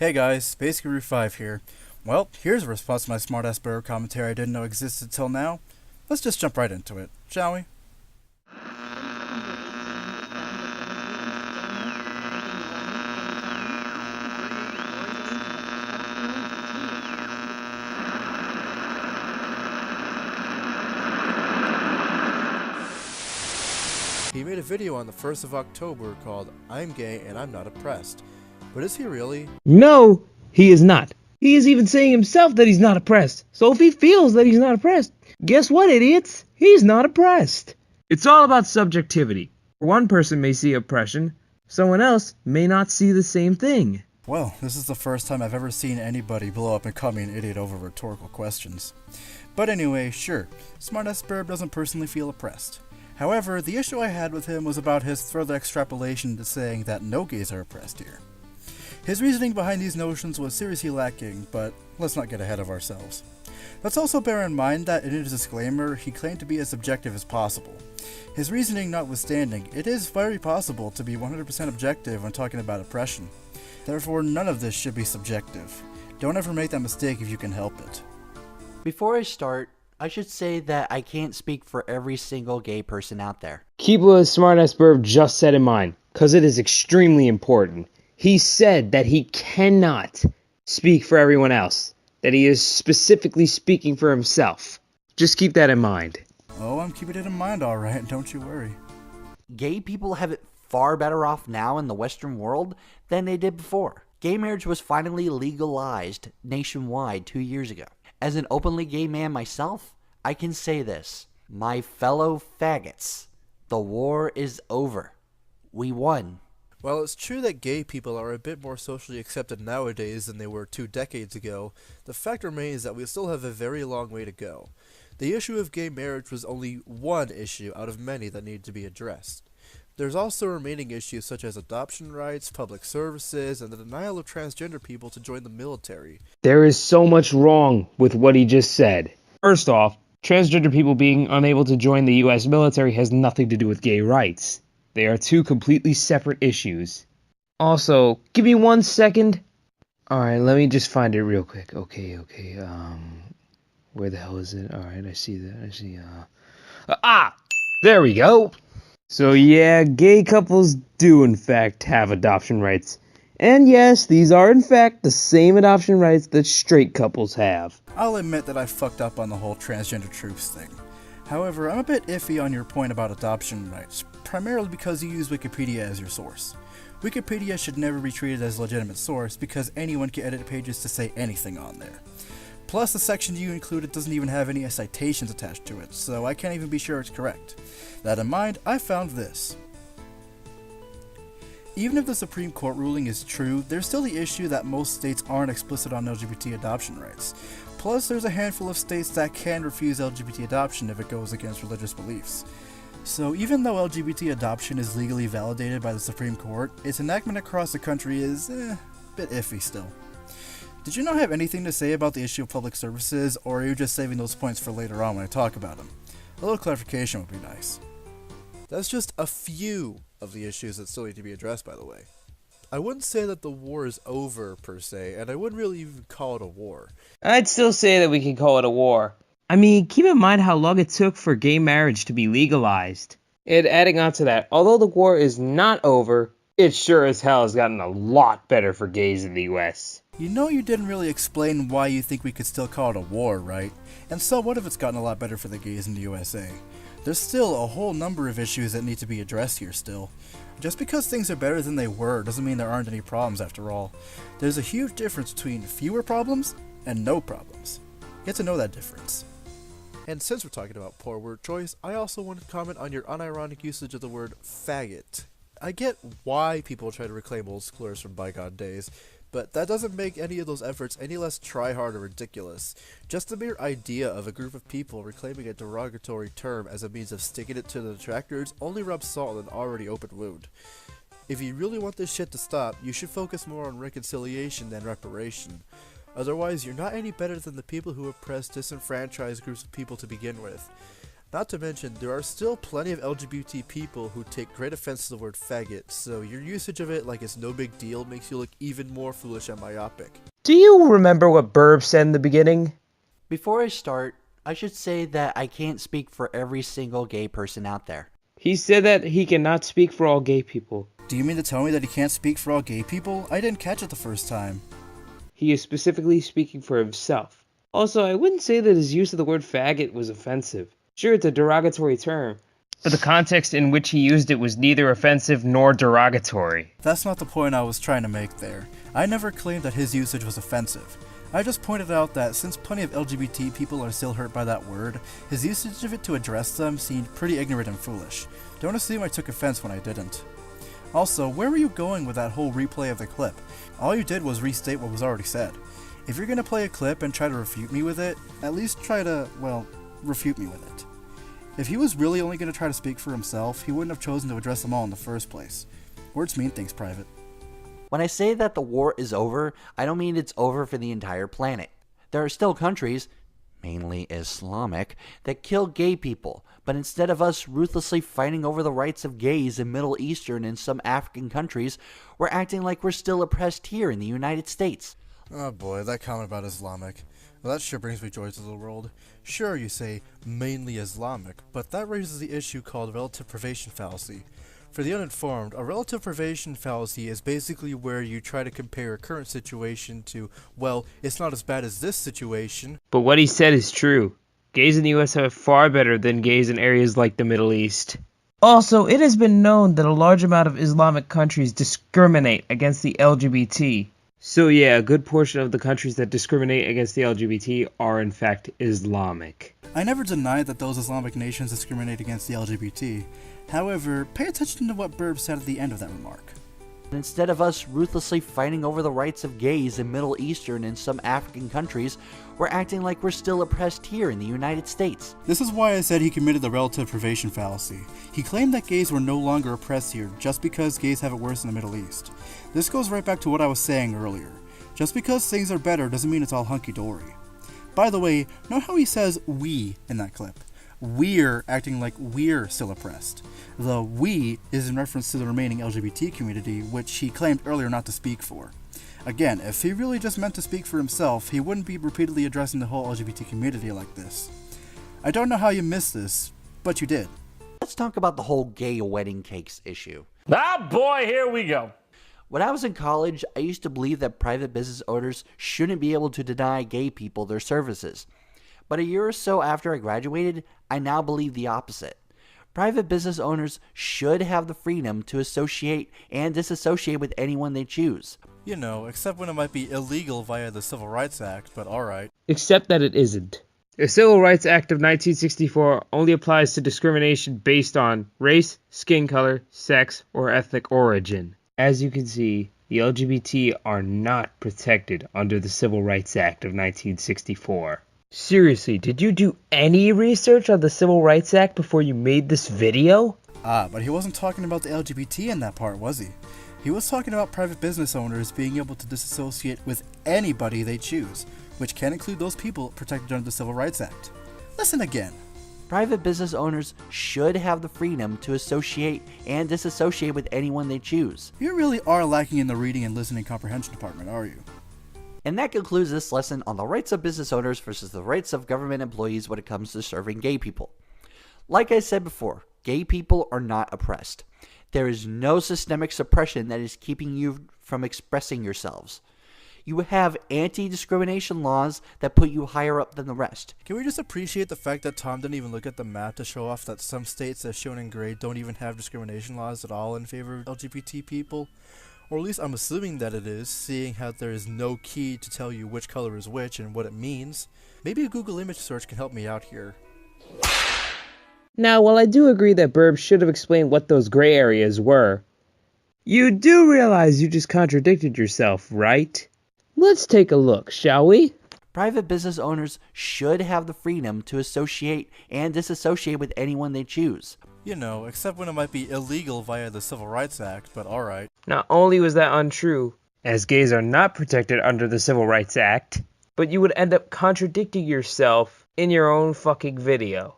Hey guys, Basic Root 5 here. Well, here's a response to my smartass burger commentary I didn't know existed till now. Let's just jump right into it, shall we? He made a video on the 1st of October called I'm Gay and I'm Not Oppressed. But is he really? No, he is not. He is even saying himself that he's not oppressed. So if he feels that he's not oppressed, guess what, idiots? He's not oppressed. It's all about subjectivity. One person may see oppression, someone else may not see the same thing. Well, this is the first time I've ever seen anybody blow up and call me an idiot over rhetorical questions. But anyway, sure, smartass burb doesn't personally feel oppressed. However, the issue I had with him was about his further extrapolation to saying that no gays are oppressed here. His reasoning behind these notions was seriously lacking, but let's not get ahead of ourselves. Let's also bear in mind that in his disclaimer, he claimed to be as objective as possible. His reasoning notwithstanding, it is very possible to be 100% objective when talking about oppression. Therefore, none of this should be subjective. Don't ever make that mistake if you can help it. Before I start, I should say that I can't speak for every single gay person out there. Keep what smartass burb just said in mind, because it is extremely important. He said that he cannot speak for everyone else, that he is specifically speaking for himself. Just keep that in mind. Oh, I'm keeping it in mind alright, don't you worry. Gay people have it far better off now in the Western world than they did before. Gay marriage was finally legalized nationwide 2 years ago. As an openly gay man myself, I can say this. My fellow faggots, the war is over. We won. Well, it's true that gay people are a bit more socially accepted nowadays than they were 2 decades ago. The fact remains that we still have a very long way to go. The issue of gay marriage was only one issue out of many that needed to be addressed. There's also remaining issues such as adoption rights, public services, and the denial of transgender people to join the military. There is so much wrong with what he just said. First off, transgender people being unable to join the U.S. military has nothing to do with gay rights. They are two completely separate issues. Also, give me 1 second. Alright, let me just find it real quick. Okay, where the hell is it? Alright, I see that, there we go! So yeah, gay couples do in fact have adoption rights. And yes, these are in fact the same adoption rights that straight couples have. I'll admit that I fucked up on the whole transgender troops thing. However, I'm a bit iffy on your point about adoption rights, primarily because you use Wikipedia as your source. Wikipedia should never be treated as a legitimate source because anyone can edit pages to say anything on there. Plus, the section you included doesn't even have any citations attached to it, so I can't even be sure it's correct. That in mind, I found this. Even if the Supreme Court ruling is true, there's still the issue that most states aren't explicit on LGBT adoption rights. Plus, there's a handful of states that can refuse LGBT adoption if it goes against religious beliefs. So even though LGBT adoption is legally validated by the Supreme Court, its enactment across the country is a bit iffy still. Did you not have anything to say about the issue of public services, or are you just saving those points for later on when I talk about them? A little clarification would be nice. That's just a few of the issues that still need to be addressed, by the way. I wouldn't say that the war is over, per se, and I wouldn't really even call it a war. I'd still say that we can call it a war. I mean, keep in mind how long it took for gay marriage to be legalized. And adding on to that, although the war is not over, it sure as hell has gotten a lot better for gays in the US. You know you didn't really explain why you think we could still call it a war, right? And so what if it's gotten a lot better for the gays in the USA? There's still a whole number of issues that need to be addressed here still. Just because things are better than they were doesn't mean there aren't any problems after all. There's a huge difference between fewer problems and no problems. Get to know that difference. And since we're talking about poor word choice, I also want to comment on your unironic usage of the word faggot. I get why people try to reclaim old schoolers from bygone days, but that doesn't make any of those efforts any less try-hard or ridiculous. Just the mere idea of a group of people reclaiming a derogatory term as a means of sticking it to the detractors only rubs salt in an already open wound. If you really want this shit to stop, you should focus more on reconciliation than reparation. Otherwise, you're not any better than the people who oppress disenfranchised groups of people to begin with. Not to mention, there are still plenty of LGBT people who take great offense to the word faggot, so your usage of it like it's no big deal makes you look even more foolish and myopic. Do you remember what Burb said in the beginning? Before I start, I should say that I can't speak for every single gay person out there. He said that he cannot speak for all gay people. Do you mean to tell me that he can't speak for all gay people? I didn't catch it the first time. He is specifically speaking for himself. Also, I wouldn't say that his use of the word faggot was offensive. Sure, it's a derogatory term, but the context in which he used it was neither offensive nor derogatory. That's not the point I was trying to make there. I never claimed that his usage was offensive. I just pointed out that since plenty of LGBT people are still hurt by that word, his usage of it to address them seemed pretty ignorant and foolish. Don't assume I took offense when I didn't. Also, where were you going with that whole replay of the clip? All you did was restate what was already said. If you're gonna play a clip and try to refute me with it, at least try to, well, refute me with it. If he was really only gonna try to speak for himself, he wouldn't have chosen to address them all in the first place. Words mean things, Private. When I say that the war is over, I don't mean it's over for the entire planet. There are still countries, mainly Islamic, that kill gay people, but instead of us ruthlessly fighting over the rights of gays in Middle Eastern and some African countries, we're acting like we're still oppressed here in the United States. Oh boy, that comment about Islamic. Well, that sure brings me joy to the world. Sure, you say, mainly Islamic, but that raises the issue called relative privation fallacy. For the uninformed, a relative privation fallacy is basically where you try to compare a current situation to, well, it's not as bad as this situation. But what he said is true. Gays in the US have it far better than gays in areas like the Middle East. Also, it has been known that a large amount of Islamic countries discriminate against the LGBT. So yeah, a good portion of the countries that discriminate against the LGBT are in fact Islamic. I never denied that those Islamic nations discriminate against the LGBT. However, pay attention to what Burb said at the end of that remark. Instead of us ruthlessly fighting over the rights of gays in Middle Eastern and some African countries, we're acting like we're still oppressed here in the United States. This is why I said he committed the relative privation fallacy. He claimed that gays were no longer oppressed here just because gays have it worse in the Middle East. This goes right back to what I was saying earlier. Just because things are better doesn't mean it's all hunky-dory. By the way, note how he says we in that clip. We're acting like we're still oppressed. The we is in reference to the remaining LGBT community, which he claimed earlier not to speak for. Again, if he really just meant to speak for himself, he wouldn't be repeatedly addressing the whole LGBT community like this. I don't know how you missed this, but you did. Let's talk about the whole gay wedding cakes issue. Ah, boy, here we go. When I was in college, I used to believe that private business owners shouldn't be able to deny gay people their services. But a year or so after I graduated, I now believe the opposite. Private business owners should have the freedom to associate and disassociate with anyone they choose. You know, except when it might be illegal via the Civil Rights Act, but alright. Except that it isn't. The Civil Rights Act of 1964 only applies to discrimination based on race, skin color, sex, or ethnic origin. As you can see, the LGBT are not protected under the Civil Rights Act of 1964. Seriously, did you do any research on the Civil Rights Act before you made this video? But he wasn't talking about the LGBT in that part, was he? He was talking about private business owners being able to disassociate with anybody they choose, which can include those people protected under the Civil Rights Act. Listen again. Private business owners should have the freedom to associate and disassociate with anyone they choose. You really are lacking in the reading and listening comprehension department, are you? And that concludes this lesson on the rights of business owners versus the rights of government employees when it comes to serving gay people. Like I said before, gay people are not oppressed. There is no systemic suppression that is keeping you from expressing yourselves. You have anti-discrimination laws that put you higher up than the rest. Can we just appreciate the fact that Tom didn't even look at the map to show off that some states, as shown in gray, don't even have discrimination laws at all in favor of LGBT people? Or at least I'm assuming that it is, seeing how there is no key to tell you which color is which and what it means. Maybe a Google image search can help me out here. Now, while I do agree that Burb should have explained what those gray areas were, you do realize you just contradicted yourself, right? Let's take a look, shall we? Private business owners should have the freedom to associate and disassociate with anyone they choose. You know, except when it might be illegal via the Civil Rights Act, but alright. Not only was that untrue, as gays are not protected under the Civil Rights Act, but you would end up contradicting yourself in your own fucking video.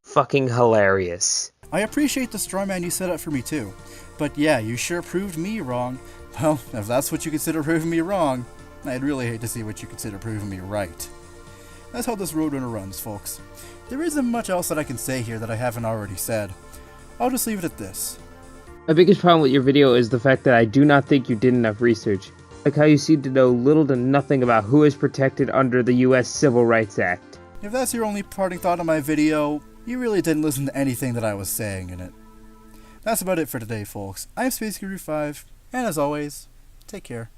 Fucking hilarious. I appreciate the straw man you set up for me too. But yeah, you sure proved me wrong. Well, if that's what you consider proving me wrong, I'd really hate to see what you consider proving me right. That's how this Roadrunner runs, folks. There isn't much else that I can say here that I haven't already said. I'll just leave it at this. My biggest problem with your video is the fact that I do not think you did enough research. Like how you seem to know little to nothing about who is protected under the US Civil Rights Act. If that's your only parting thought on my video, you really didn't listen to anything that I was saying in it. That's about it for today, folks. I'm Space Guru 5, and as always, take care.